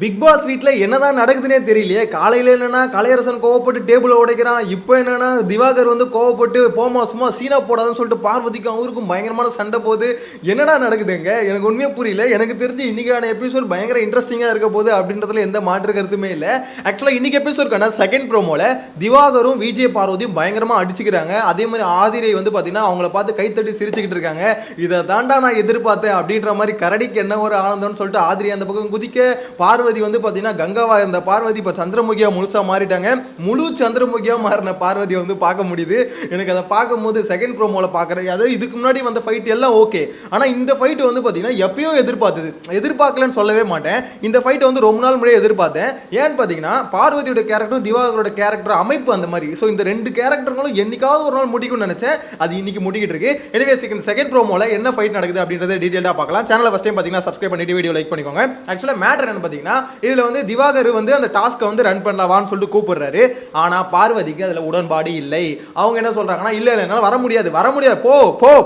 Big pass வீட்ல என்னதான் நடக்குதுன்னே தெரியலையே. காலையில என்னன்னா கலையரசன் கோவப்பட்டு டேபிள உடைக்கிறான். இப்போ என்னன்னா திவாகர் வந்து கோவப்பட்டு போமா சும்மா சீனா போடாதுன்னு சொல்லிட்டு பார்வதிக்கும் அவருக்கும் பயங்கரமான சண்டை போகுது. என்னடா நடக்குதுங்க? எனக்கு உண்மையா புரியல. எனக்கு தெரிஞ்சு இன்னைக்கான எபிசோட் பயங்கர இன்ட்ரெஸ்டிங்கா இருக்க போகுது அப்படின்றதுல எந்த மாற்று கருத்துமே இல்லை. ஆக்சுவலா இன்னைக்கு எபிசோட்கான செகண்ட் ப்ரோமோல திவாகரும் விஜய் பார்வதியும் பயங்கரமா அடிச்சுக்கிறாங்க. அதே மாதிரி ஆதிரை வந்து பாத்தீங்கன்னா அவங்கள பார்த்து கைத்தட்டி சிரிச்சுக்கிட்டு இருக்காங்க. இதை தாண்டா நான் எதிர்பார்த்தேன் அப்படின்ற மாதிரி கரடிக்கு என்ன ஒரு ஆனந்தம்னு சொல்லிட்டு ஆதிரை அந்த பக்கம் குதிக்க, பார்வதி வந்து பாத்தீங்கன்னா கங்காவா இருந்த பார்வதி இப்ப சந்திரமுகியா முழுசா மாறிட்டாங்க. முழு சந்திரமுகியா மாறின பார்வதியை வந்து பார்க்க முடியுது. எனக்கு அதை பார்க்கும்போது செகண்ட் ப்ரோமோல பார்க்குறேன். அதாவது இதுக்கு முன்னாடி வந்த ஃபைட் எல்லாம் ஓகே, ஆனா இந்த ஃபைட் வந்து பாத்தீங்கன்னா எப்பயோ எதிர்பார்க்கலன்னு சொல்லவே மாட்டேன். இந்த ஃபைட் வந்து ரொம்ப நாள் முன்னாடியே எதிர்பார்த்தேன். ஏன்னு பாத்தீங்கன்னா பார்வதியோட கேரக்டரும் திவாகரோட கேரக்டர் அமைப்பு அந்த மாதிரி. ஸோ இந்த ரெண்டு கேரக்டர்களும் என்னைக்காவது ஒரு நாள் முடிக்கும்னு நினைச்சேன். அது இன்னைக்கு முடிக்கிட்டு இருக்கு. எனவே செகண்ட் ப்ரோமோல என்ன ஃபைட் நடக்குது அப்படின்றத டீடைலா பார்க்கலாம். சேனலை ஃபர்ஸ்ட் டைம் பாத்தீங்கன்னா சப்ஸ்கிரைப் பண்ணிட்டு வீடியோ லைக் பண்ணிக்கோங்க. ஆக்சுவலா மேட்டர் என்னன்னு பாத்தீங்கன்னா இதுல வந்து திவாகர் வந்து அந்த டாஸ்க்கை வந்து ரன் பண்ணலாவான்னு சொல்லிட்டு கூப்பிடுறாரு. ஆனா பார்வதிக்கு அதுல உடன்பாடு இல்லை. அவங்க என்ன சொல்றாங்கன்னா இல்ல என்னால வர முடியாது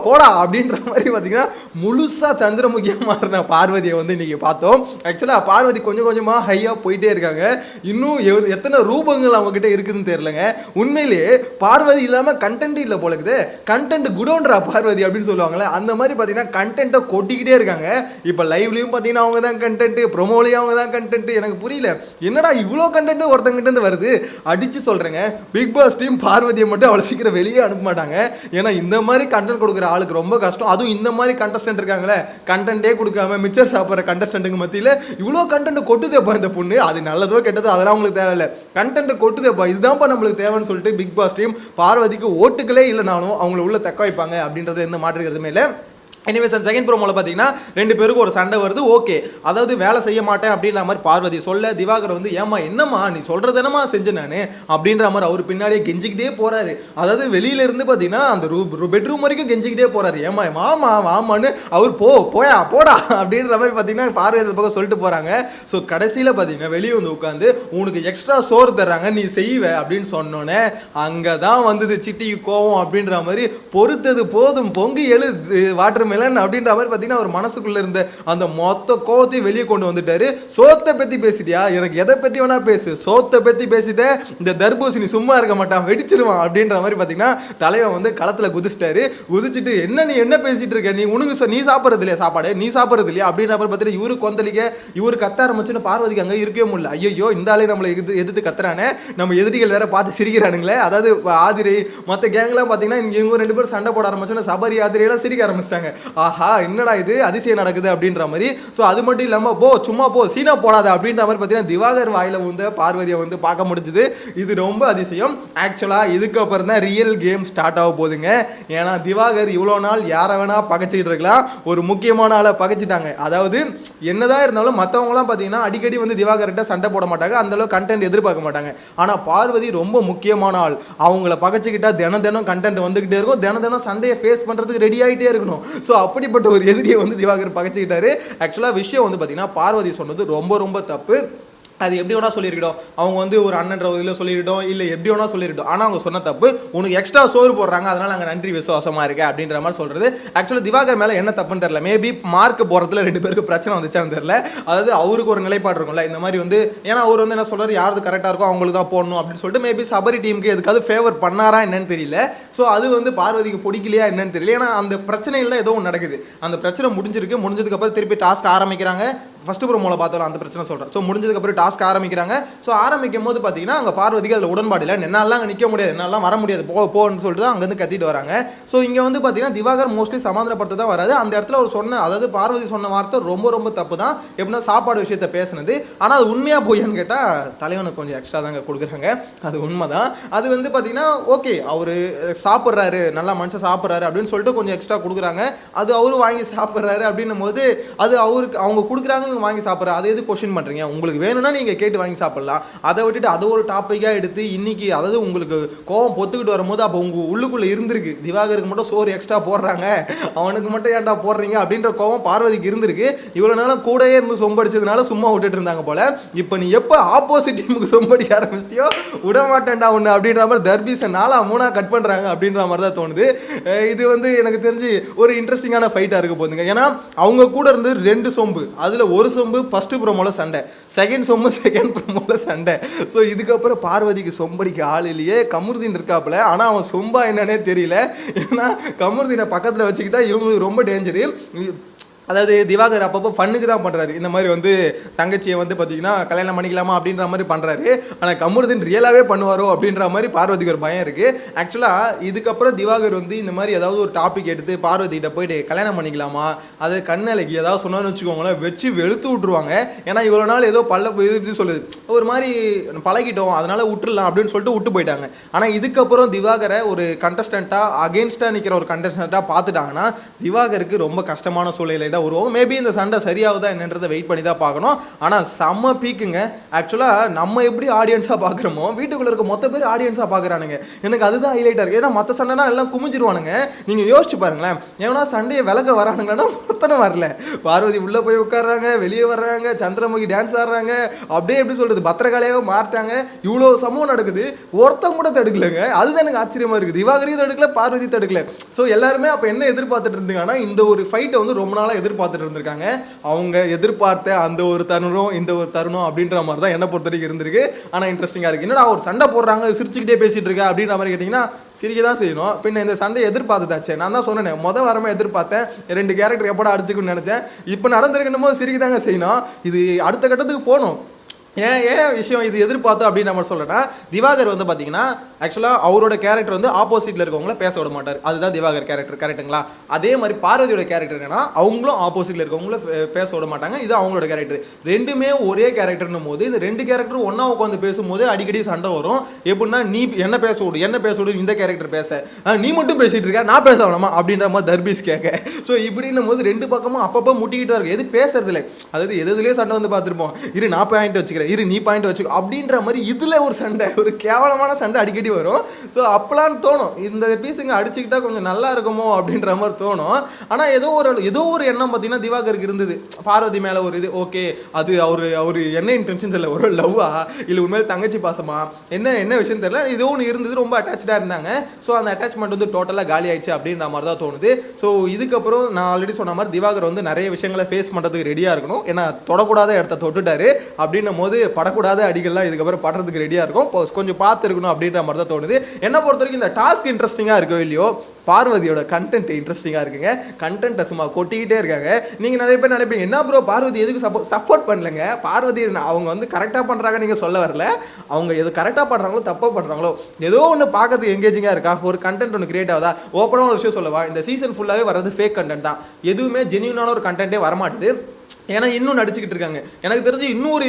போடா அப்படின்ற மாதிரி பாத்தீங்கன்னா முழுசா சந்திரமுகியா மாறின பார்வதியை வந்து இன்னைக்கு பார்த்தோம். ஆக்சுவலா பார்வதி கொஞ்சம் கொஞ்சமா ஹையா போயிட்டே இருக்காங்க. இன்னும் எத்தனை ரூபங்கள் அவங்க கிட்ட இருக்குதுன்னு தெரியலங்க. உண்மையிலேயே பார்வதி இல்லாம கண்டென்ட் இல்ல போல இருக்குது. கண்டென்ட் குடோன்றா பார்வதி அப்படின்னு சொல்லுவாங்கல்ல, அந்த மாதிரி பாத்தீங்கன்னா கண்டென்ட்டை கொட்டிக்கிட்டே இருக்காங்க. இப்ப லைவ்லயும் பாத்தீங்கன்னா அவங்க தான் கண்டென்ட், ப்ரோமோலயும் அவங்க தான் கண்டென்ட். எனக்கு புரியல என்னடா இவ்வளோ கண்டென்ட் ஒருத்தங்கிட்ட இருந்து வருது. அடிச்சு சொல்றேங்க, பிக் பாஸ் டீம் பார்வதியை மட்டும் அவ்வளவு சீக்கிரம் வெளியே அனுப்ப மாட்டாங்க. ஏன்னா இந்த மாதிரி கண்டென்ட் கொடுக்குற ஆளுக்கு ரொம்ப கஷ்டம். அதுவும் இந்த மாதிரி கண்டஸ்டன்ட் இருக்காங்களே, கண்டென்ட்டே கொடுக்காம மிச்சர் சாப்பிட்ற கண்டஸ்டன்ட்டுக்கு மத்தியில் இவ்வளோ கண்டென்ட் கொட்டுதேப்பா இந்த பொண்ணு. அது நல்லதோ கெட்டதோ அதெல்லாம் உங்களுக்கு தேவையில்லை. கண்டென்ட் கொட்டுதேப்பா, இதுதான்ப்பா நம்மளுக்கு தேவைன்னு சொல்லிட்டு பிக் பாஸ் டீம் பார்வதிக்கு ஓட்டுகளே இல்லைனாலும் அவங்கள உள்ள தக்க வைப்பாங்க அப்படின்றது எந்த மாற்றுக்கிறதுமே இல்லை. எனிவேஸ் அந்த செகண்ட் ப்ரோமோல பார்த்தீங்கன்னா ரெண்டு பேருக்கு ஒரு சண்டை வருது. ஓகே, அதாவது வேலை செய்ய மாட்டேன் அப்படின்ற மாதிரி பார்வதி சொல்ல, திவாகர் வந்து ஏமா என்னம்மா நீ சொல்றது என்னமா செஞ்சேன் நான் அப்படின்ற மாதிரி அவர் பின்னாடியே கெஞ்சிக்கிட்டே போறாரு. அதாவது வெளியில இருந்து பார்த்தீங்கன்னா அந்த பெட்ரூம் வரைக்கும் கெஞ்சிக்கிட்டே போறாரு. ஏமா வாமா வாமான்னு அவர் போடா அப்படின்ற மாதிரி பார்த்தீங்கன்னா பார்வதி அந்த பக்கம் சொல்லிட்டு போறாங்க. ஸோ கடைசியில் பார்த்தீங்கன்னா வெளியே வந்து உட்காந்து உனக்கு எக்ஸ்ட்ரா சோறு தர்றாங்க நீ செய்வ அப்படின்னு சொன்னோன்னே அங்கே தான் வந்தது சிட்டிக்கு கோவம் அப்படின்ற மாதிரி. பொறுத்தது போதும் பொங்கி எழு வாட்டர் மெலன் அப்படின்ற மாதிரி பார்த்தீங்கன்னா ஒரு மனசுக்குள்ள இருந்த அந்த மொத்த கோவத்தையும் வெளியே கொண்டு வந்துட்டாரு. சோத்தை பத்தி பேசிட்டியா, எனக்கு எதை பத்தி வேணா பேசு, சோத்தை பத்தி பேசிட்டு இந்த தர்பூசணி சும்மா இருக்க மாட்டான் வெடிச்சிருவான் அப்படின்ற மாதிரி பார்த்தீங்கன்னா தலைவன் வந்து களத்துல குதிச்சிட்டாரு. குதிச்சுட்டு நீ என்ன பேசிட்டு இருக்க, நீ சாப்பிட்றது இல்லையா சாப்பாடு, நீ சாப்பிட்றது இல்லையா அப்படின்ற மாதிரி பார்த்தீங்கன்னா இவரு கொந்தளிக்க, இவரு கத்த ஆரம்பிச்சுன்னு பார்வதிக்கு அங்கே இருக்கவே முடியல. ஐயோ இந்த ஆளே நம்மளை எதிர்த்து கத்துறானே, நம்ம எதிரிகள் வேற பார்த்து சிரிக்கிறானுங்களே. அதாவது ஆதிரை மற்ற கேங்லாம் பார்த்தீங்கன்னா இவங்க ரெண்டு பேரும் சண்டை போட ஆரம்பிச்சோன்னா சபரி ஆதிரையெல்லாம் சிரிக்க ஆரம்பிச்சிட்டாங்க. ஆஹா என்னடா இது அதிசயம் நடக்குது அப்படின்ற மாதிரி. ஸோ அது மட்டும் இல்லாமல் சும்மா சீனா போடாத அப்படின்ற மாதிரி பார்த்தீங்கன்னா திவாகர் வாயில வந்து பார்வதியை வந்து பார்க்க முடிஞ்சுது. இது ரொம்ப அதிசயம். ஆக்சுவலாக இதுக்கப்புறம் தான் ரியல் கேம் ஸ்டார்ட் ஆக போகுதுங்க. ஏன்னா திவாகர் இவ்வளோ நாள் யாரை வேணா பகைச்சிக்கிட்டு இருக்கலாம், ஒரு முக்கியமான ஆளை பகைச்சிட்டாங்க. அதாவது என்னதான் இருந்தாலும் மற்றவங்களாம் பார்த்தீங்கன்னா அடிக்கடி வந்து திவாகர்கிட்ட சண்டை போட மாட்டாங்க, அந்த அளவுக்கு கண்டென்ட் எதிர்பார்க்க மாட்டாங்க. ஆனால் பார்வதி ரொம்ப முக்கியமான ஆள். அவங்கள பகைச்சிக்கிட்டா தினம் கண்டென்ட் வந்துகிட்டே இருக்கும், தினம் சண்டையை ஃபேஸ் பண்ணுறதுக்கு ரெடி ஆகிட்டே இருக்கணும். ஸோ அப்படிப்பட்ட ஒரு எதிரியை வந்து திவாகர் பகைச்சிக்கிட்டாரு. ஆக்சுவலாக விஷயம் வந்து பார்த்தீங்கன்னா பார்வதி சொன்னது ரொம்ப தப்பு. அது எப்படி வேணா சொல்லியிருக்கட்டும், அவங்க வந்து ஒரு அண்ணன்ற இதில் சொல்லியிருக்கட்டும், இல்லை எப்படி வேணா சொல்லியிருக்கட்டும். ஆனால் அவங்க சொன்ன தப்பு, உனக்கு எக்ஸ்ட்ரா சோறு போடுறாங்க அதனால நாங்கள் நன்றி விசுவாசமாக இருக்கேன் அப்படின்ற மாதிரி சொல்றது. ஆக்சுவலாக திவாகர் மேலே என்ன தப்புன்னு தெரியல. மேபி மார்க் போகிறதுல ரெண்டு பேருக்கு பிரச்சனை வந்துச்சான்னு தெரியல. அதாவது அவருக்கு ஒரு நிலைப்பாடு இருக்கும்ல இந்த மாதிரி வந்து, ஏன்னா அவர் வந்து என்ன சொல்றாரு, யாருக்கு கரெக்டாக இருக்கோ அவங்களுக்கு தான் போடணும் அப்படின்னு சொல்லிட்டு மேபி சபரி டீமுக்கு எதுக்காவது ஃபேவர் பண்ணாரா என்னன்னு தெரியல. ஸோ அது வந்து பார்வதிக்கு பிடிக்கலையா என்னன்னு தெரியல. ஏன்னா அந்த பிரச்சனையில் ஏதோ ஒன்று நடக்குது. அந்த பிரச்சனை முடிஞ்சதுக்கப்புறம் திருப்பி டாஸ்க் ஆரம்பிக்கிறாங்க. ஃபர்ஸ்ட் ப்ரோமோல பார்த்தோம் அந்த பிரச்சனை சொல்கிறேன். ஸோ முடிஞ்சதுக்கப்புறம் டாஸ்க் ஆரம்பிக்கிறாங்க. ஸோ ஆரம்பிக்கும் போது பார்த்தீங்கன்னா அங்கே பார்வதிக்கு அதில் உடன்பாடு இல்லை. என்னாலாம் அங்கே நிற்க முடியாது, என்னாலாம் வர முடியாது, போன்னு சொல்லிட்டு தான் அங்கேருந்து கத்திட்டு வராங்க. ஸோ இங்கே வந்து பார்த்தீங்கன்னா திவாகர் மோஸ்ட்லி சமாதானப்படுத்த தான் வராது. அந்த இடத்துல ஒரு அதாவது பார்வதி சொன்ன வார்த்தை ரொம்ப தப்பு தான். எப்படின்னா சாப்பாடு விஷயத்த பேசுனது. ஆனால் அது உண்மையாக போயான்னு கேட்டால் தலைவனுக்கு கொஞ்சம் எக்ஸ்ட்ரா தாங்க கொடுக்குறாங்க. அது உண்மை தான். அது வந்து பார்த்தீங்கன்னா ஓகே, அவர் சாப்பிட்றாரு, நல்லா மனுஷன் சாப்பிட்றாரு அப்படின்னு சொல்லிட்டு கொஞ்சம் எக்ஸ்ட்ரா கொடுக்குறாங்க. அது அவரு வாங்கி சாப்பிட்றாரு அப்படின்னும் போது அது அவருக்கு அவங்க கொடுக்குறாங்க வாங்கி சாப்பிட்ற அதை எது கொஸ்டின் பண்ணுறீங்க? உங்களுக்கு வேணும்னா வேணால் நீங்கள் கேட்டு வாங்கி சாப்பிட்லாம். அதை விட்டுட்டு அதை ஒரு டாப்பிக்காக எடுத்து இன்னைக்கு அதாவது உங்களுக்கு கோவம் பொத்துக்கிட்டு வரும்போது அப்போ உங்கள் உள்ளுக்குள்ளே இருந்திருக்கு திவாகருக்கு மட்டும் சோறு எக்ஸ்ட்ரா போடுறாங்க, அவனுக்கு மட்டும் ஏன்டா போடுறீங்க அப்படின்ற கோவம் பார்வதிக்கு இருந்திருக்கு. இவ்வளோ நாளும் கூடயே இருந்து சொம்படிச்சதுனால சும்மா விட்டுட்டு இருந்தாங்க போல. இப்போ நீ எப்போ ஆப்போசிட் டீமுக்கு சொம்படிக்க ஆரம்பிச்சிட்டியோ விடமாட்டேன்டா ஒன்று அப்படின்ற மாதிரி தர்பீஸை 4-3 கட் பண்ணுறாங்க அப்படின்ற மாதிரி தான் தோணுது. இது வந்து எனக்கு தெரிஞ்சு ஒரு இன்ட்ரெஸ்டிங்கான ஃபைட்டாக இருக்க போகுதுங்க. ஏன்னா அவங்க கூட இருந்து 2 சொம்பு, அதில் ஒரு சொம்பு ஃபர்ஸ்ட் ப்ரோமோல சண்டை, செகண்ட் சொம்பு செகண்ட் ப்ரோமோல சண்டை. ஸோ இதுக்கப்புறம் பார்வதிக்கு சொம்படிக்கு ஆள் இல்லையே, கமருதீன் இருக்காப்புல. ஆனால் அவன் சொம்பா என்னன்னே தெரியல. ஏன்னா கமருதீனை பக்கத்தில் வச்சுக்கிட்டா இவங்களுக்கு ரொம்ப டேஞ்சரு. அதாவது திவாகர் அப்பப்போ ஃபன்னுக்கு தான் பண்ணுறாரு. இந்த மாதிரி வந்து தங்கச்சியை வந்து பார்த்தீங்கன்னா கல்யாணம் பண்ணிக்கலாமா அப்படின்ற மாதிரி பண்ணுறாரு. ஆனால் கமருதீன் ரியலாகவே பண்ணுவாரோ அப்படின்ற மாதிரி பார்வதிக்கு ஒரு பயம் இருக்குது. ஆக்சுவலாக இதுக்கப்புறம் திவாகர் வந்து இந்த மாதிரி ஏதாவது ஒரு டாபிக் எடுத்து பார்வதிகிட்ட போயிட்டு கல்யாணம் பண்ணிக்கலாமா, அது கண்ணலைக்கு ஏதாவது சொன்னான்னு வச்சுக்கோங்களேன், வச்சு வெளுத்து விட்ருவாங்க. ஏன்னா இவ்வளோ நாள் ஏதோ இது சொல்லுது ஒரு மாதிரி பழகிட்டோம் அதனால் விட்டுடலாம் அப்படின்னு சொல்லிட்டு விட்டு போயிட்டாங்க. ஆனால் இதுக்கப்புறம் திவாகரை ஒரு கண்டஸ்டண்ட்டாக அகெயின்ஸ்டாக நிற்கிற ஒரு கண்டஸ்டண்ட்டாக பார்த்துட்டாங்கன்னா திவாகருக்கு ரொம்ப கஷ்டமான சூழ்நிலை தான் வருவோம். மேபி இந்த சண்டை சரியாகுதா என்னன்றதை வெயிட் பண்ணி தான் பார்க்கணும். ஆனால் செம்ம பீக்குங்க. ஆக்சுவலாக நம்ம எப்படி ஆடியன்ஸாக பார்க்குறோமோ வீட்டுக்குள்ளே இருக்க மொத்த பேர் ஆடியன்ஸாக பார்க்குறானுங்க. எனக்கு அதுதான் ஹைலைட்டாக இருக்குது. ஏன்னா மற்ற சண்டைனா எல்லாம் குமிஞ்சிருவானுங்க. நீங்கள் யோசிச்சு பாருங்களேன், ஏன்னா சண்டையை விலக வரானுங்கன்னா மொத்தனை வரல. பார்வதி உள்ளே போய் உட்காடுறாங்க, வெளியே வர்றாங்க, சந்திரமுகி டான்ஸ் ஆடுறாங்க, அப்படியே எப்படி சொல்கிறது பத்திரகாளியாக மாறிட்டாங்க. இவ்வளோ சமூகம் நடக்குது, ஒருத்தம் கூட தடுக்கலைங்க. அதுதான் எனக்கு ஆச்சரியமாக இருக்குது. திவாகரையும் தடுக்கல, பார்வதி தடுக்கல. ஸோ எல்லாருமே அப்போ என்ன எதிர்பார்த்துட்டு இருந்தாங்கன்னா இந்த ஒரு ஃபைட்டை வந்து ரொம்ப நாளாக எதிர்பார்த்துட்டு இருந்திருக்காங்க. அவங்க எதிர்பார்த்த அந்த ஒரு தருணம் இந்த ஒரு தருணம் அப்படின்ற மாதிரி தான் என்ன பொறுத்த வரைக்கும் இருந்திருக்கு. ஆனால் இன்ட்ரெஸ்டிங்காக இருக்குது. என்னடா ஒரு சண்டை போடுறாங்க சிரிச்சுக்கிட்டே பேசிட்டு இருக்கா அப்படின்ற மாதிரி கேட்டிங்கன்னா சிரிக்க தான் செய்யணும். பின்ன இந்த சண்டை எதிர்பார்த்துதாச்சே. நான் தான் சொன்னேன் மொதல் வாரமே எதிர்பார்த்தேன் 2 கேரக்டர் எப்படா அடிச்சுக்குன்னு நினச்சேன். இப்போ நடந்திருக்கணும் போது சிரிக்க தாங்க செய்யணும். இது அடுத்த கட்டத்துக்கு போகணும். ஏன் விஷயம் இது எதிர்பார்த்தோம் அப்படின்னு நம்ம சொல்கிறேன்னா திவாகர் வந்து பார்த்தீங்கன்னா ஆக்சுவலாக அவரோட கேரக்டர் வந்து ஆப்போசிட்டில் இருக்கவங்கள பேச விட மாட்டார். அதுதான் திவாகர் கேரக்டர், கரெக்டுங்களா? அதே மாதிரி பார்வதியோட கேரக்டர் என்னன்னா அவங்களும் ஆப்போசிட்டில் இருக்கவங்கள பேச விட மாட்டாங்க. இது அவங்களோட கேரக்டர். ரெண்டுமே ஒரே கேரக்டர்னும் போது இந்த 2 கேரக்டரும் ஒன்றா உட்காந்து பேசும்போது அடிக்கடி சண்டை வரும். எப்படின்னா நீ என்ன பேச விடு இந்த கேரக்டர் பேச, நீ மட்டும் பேசிகிட்டு இருக்க நான் பேச வேணாமா அப்படின்ற மாதிரி தர்பீஸ் கேட்க. ஸோ இப்படின்னும் போது 2 பக்கமும் அப்பப்போ முட்டிக்கிட்டு தான் இருக்குது. எது பேசுறதுல அதாவது எதுலேயே சண்டை வந்து பார்த்துருப்போம். இரு நான் பாயிண்ட் வச்சுக்கிறேன், இரு நீ பாயிண்ட் வச்சுக்கோ அப்படின்ற மாதிரி இதுல ஒரு சண்டை, ஒரு கேவலமான சண்டை அடிக்கடி வரும். ஸோ அப்பெல்லாம் தோணும் இந்த பீஸுங்க அடிச்சுக்கிட்டா கொஞ்சம் நல்லா இருக்குமோ அப்படின்ற மாதிரி தோணும். ஆனால் ஏதோ ஒரு எண்ணம் பார்த்தீங்கன்னா திவாகருக்கு இருந்தது பார்வதி மேலே ஒரு இது. ஓகே அது அவரு என்ன இன்டென்ஷன்ஸ் இல்லை, ஒரு லவ்வா இல்லை உண்மையில தங்கச்சி பாசமா என்ன விஷயம் தெரியல, ஏதோ ஒன்று இருந்தது. ரொம்ப அட்டாச்சாக இருந்தாங்க. ஸோ அந்த அட்டாச்மெண்ட் வந்து டோட்டலாக காலி ஆயிடுச்சு அப்படின்ற மாதிரி தான் தோணுது. ஸோ இதுக்கப்புறம் நான் ஆல்ரெடி சொன்ன மாதிரி திவாகர் வந்து நிறைய விஷயங்களை ஃபேஸ் பண்ணுறதுக்கு ரெடியாக இருக்கணும். ஏன்னா தொடக்கூடாத இடத்த தொட்டுட்டாரு அப்படின்னும் போது படக்கூடாத அடிகள்லாம் இதுக்கப்புறம் படுறதுக்கு ரெடியாக இருக்கும். கொஞ்சம் பார்த்துருக்கணும் அப்படின்ற மாதிரி தான் தோணுது. என்ன பொறுத்த வரைக்கும் இந்த டாஸ்க் இன்ட்ரெஸ்டிங்காக இருக்கோ இல்லையோ, பார்வதியோட கண்டென்ட் இன்ட்ரெஸ்டிங்காக இருக்குங்க. கண்டென்ட்டை சும்மா கொட்டிக்கிட்டே இருக்காங்க. நீங்கள் நிறைய பேர் நினைப்பீங்க என்ன ப்ரோ பார்வதி எதுக்கு சப்போர்ட் பண்ணலங்க. பார்வதி அவங்க வந்து கரெக்டாக பண்ணுறாங்க நீங்கள் சொல்ல வரல. அவங்க எது கரெக்டாக பண்ணுறாங்களோ தப்பாக பண்ணுறாங்களோ ஏதோ ஒன்று பார்க்கறதுக்கு எங்கேஜிங்காக இருக்கா, ஒரு கண்டென்ட் ஒன்று கிரியேட் ஆகுதா. ஓப்பனாக ஒரு விஷயம் சொல்லவா, இந்த சீசன் ஃபுல்லாகவே வர்றது ஃபேக் கண்டென்ட் தான். எதுவுமே ஜென்யூனான ஒரு கண்டென்ட்டே வரமாட்டுது. ஏன்னா இன்னும் நடிச்சுக்கிட்டு இருக்காங்க. எனக்கு தெரிஞ்சு இன்னொரு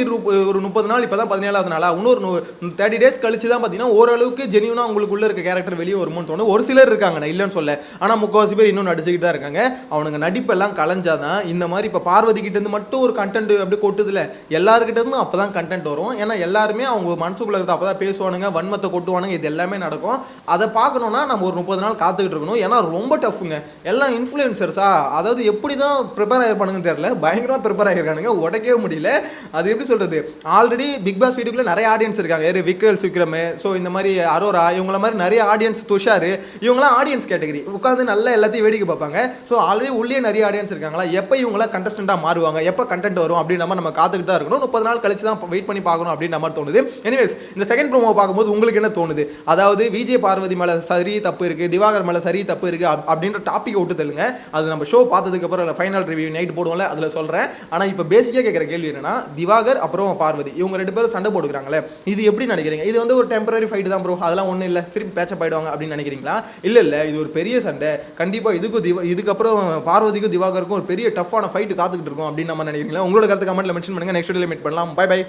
30 நாள், இப்போ தான் 17வது நாளா, இன்னொரு 30 days கழிச்சு தான் பார்த்தீங்கன்னா ஓரளவுக்கு ஜென்யூனாக உங்களுக்குள்ள இருக்க கேரக்டர் வெளியே வருமோன்னு தோணும். ஒரு சிலர் இருக்காங்க, நான் இல்லைன்னு சொல்ல. ஆனால் முக்கால்வாசி பேர் இன்னும் நடிச்சுக்கிட்டு தான் இருக்காங்க. அவனுங்க நடிப்பெல்லாம் கலைஞ்சாதான் இந்த மாதிரி இப்போ பார்வதி கிட்டேருந்து மட்டும் ஒரு கண்டென்ட் அப்படி கொட்டுதில்ல, எல்லாருக்கிட்ட இருந்தும் அப்போ தான் கண்டென்ட் வரும். ஏன்னா எல்லாருமே அவங்க மனசுக்குள்ள இருக்கிறத அப்போ தான் பேசுவானுங்க, வன்மத்தை கொட்டுவானுங்க, இது எல்லாமே நடக்கும். அதை பார்க்கணுன்னா நம்ம ஒரு 30 நாள் காத்துக்கிட்டு இருக்கணும். ஏன்னா ரொம்ப டஃப்புங்க. எல்லாம் இன்ஃப்ளூயன்சர்ஸா, அதாவது எப்படி தான் ப்ரிப்பேர் ஆகிருப்பானுங்கன்னு தெரியல, பயங்கரமாக ப்ரிப்பேர் ஆகிருக்கானுங்க, உடைக்கவே முடியல. அது எப்படி சொல்றது, ஆல்ரெடி பிக் பாஸ் வீட்டுக்குள்ள நிறைய ஆடியன்ஸ் இருக்காங்க. விக்கல்ஸ் விக்ரம், ஸோ இந்த மாதிரி அரோரா, இவங்கள மாதிரி நிறைய ஆடியன்ஸ், துஷார், இவங்களாம் ஆடியன்ஸ் கேட்டகரி உட்காந்து நல்லா எல்லாத்தையும் வேடிக்கை பார்ப்பாங்க. ஸோ ஆல்ரெடி உள்ளே நிறைய ஆடியன்ஸ் இருக்காங்களா, எப்போ இவங்களாம் கண்டஸ்டண்டாக மாறுவாங்க, எப்போ கண்டென்ட் வரும் அப்படின்னு நம்ம காத்துக்கிட்டு தான் இருக்கணும். 30 நாள் கழிச்சு தான் வெயிட் பண்ணி பார்க்கணும் அப்படின்னு மாதிரி தோணுது. எனிவேஸ் இந்த செகண்ட் ப்ரோமோ பார்க்கும்போது உங்களுக்கு என்ன தோணுது? அதாவது விஜய் பார்வதி மேலே சரி தப்பு இருக்குது, திவாகர் மேலே சரி தப்பு இருக்குது அப்படின்ற டாப்பிக்கை விட்டு தள்ளுங்க. அது நம்ம ஷோ பார்த்ததுக்கு அப்புறம் ஃபைனல் ரிவ்யூ நைட் போடுவோம்ல, அதில் சொல்கிறேன். ஆனால் இப்போ பேசிக்காக கேட்குற கேள்வி என்னன்னா, திவாகர் அப்புறம் பார்வதி இவங்க 2 பேரும் சண்டை போட்டுக்கிறாங்களே, இது எப்படி நினைக்கிறீங்க? இது வந்து ஒரு டெம்பரரி ஃபைட் தான் ப்ரோ, அதெல்லாம் ஒன்றும் இல்லை, திருப்பி பேச்சப் ஆயிடுவாங்க அப்படின்னு நினைக்கிறீங்களா? இல்லை இது ஒரு பெரிய சண்டை, கண்டிப்பாக இதுக்கப்புறம் பார்வதிக்கும் திவாகருக்கும் ஒரு பெரிய டஃப்பான ஃபைட் காத்துக்கிட்டு இருக்கும் அப்படின்னு நம்ம நினைக்கிறீங்களா? உங்களோட கருத்து கமெண்ட்ல மென்ஷன் பண்ணுங்க. நெக்ஸ்ட் வீடியோல மீட் பண்ணலாம். Bye by.